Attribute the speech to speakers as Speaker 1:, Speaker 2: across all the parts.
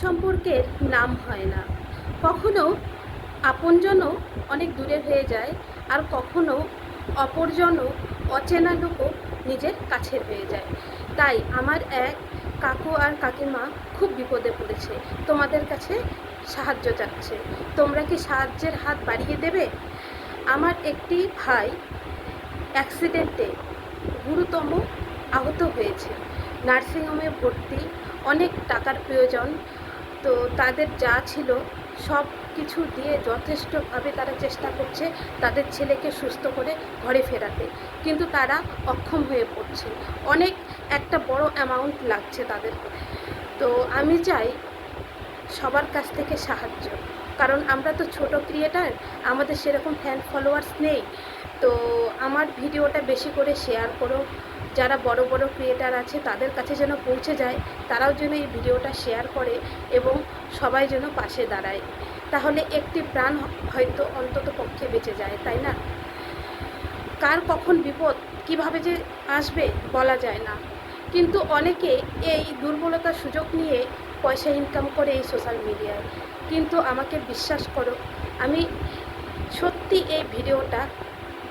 Speaker 1: সম্পর্কের নাম হয় না। কখনো আপনজনও অনেক দূরে হয়ে যায়, আর কখনো অপরজনও, অচেনা লোকও নিজের কাছের হয়ে যায়। তাই আমার এক কাকু আর কাকিমা খুব বিপদে পড়েছে, তোমাদের কাছে সাহায্য চাচ্ছে। তোমরা কি সাহায্যের হাত বাড়িয়ে দেবে? আমার একটি ভাই অ্যাক্সিডেন্টে গুরুতর আহত হয়েছে, নার্সিংহোমে ভর্তি, অনেক টাকার প্রয়োজন। তো তাদের যা ছিল সব কিছু দিয়ে যথেষ্টভাবে তারা চেষ্টা করছে তাদের ছেলেকে সুস্থ করে ঘরে ফেরাতে, কিন্তু তারা অক্ষম হয়ে পড়ছে। অনেক একটা বড় অ্যামাউন্ট লাগছে তাদের। তো আমি চাই সবার কাছ থেকে সাহায্য, কারণ আমরা তো ছোট ক্রিয়েটার, আমাদের সেরকম ফ্যান ফলোয়ার্স নেই। তো আমার ভিডিওটা বেশি করে শেয়ার করো, যারা বড় বড় ক্রিয়েটার আছে তাদের কাছে যেন পৌঁছে যায়, তারাও যেন এই ভিডিওটা শেয়ার করে এবং সবাই যেন পাশে দাঁড়ায়। তাহলে একটি প্রাণ হয়তো অন্তত পক্ষে বেঁচে যায়, তাই না? কার কখন বিপদ কিভাবে যে আসবে বলা যায় না, কিন্তু অনেকে এই দুর্বলতার সুযোগ নিয়ে পয়সা ইনকাম করে এই সোশ্যাল মিডিয়ায়। কিন্তু আমাকে বিশ্বাস করো, আমি সত্যি এই ভিডিওটা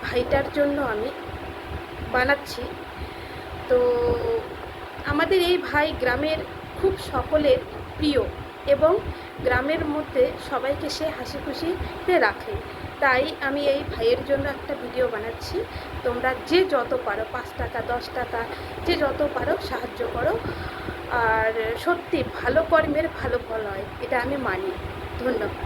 Speaker 1: ভাইটার জন্য আমি বানাচ্ছি। তো আমাদের এই ভাই গ্রামের খুব সকলের প্রিয়, এবং গ্রামের মধ্যে সবাইকে সে হাসি খুশিতে রাখে। তাই আমি এই ভাইয়ের জন্য একটা ভিডিও বানাচ্ছি। তোমরা যে যত পারো, 5 টাকা 10 টাকা যে যত পারো সাহায্য করো। আর সত্যি ভালো কর্মের ভালো ফল হয়, এটা আমি মানি। ধন্যবাদ।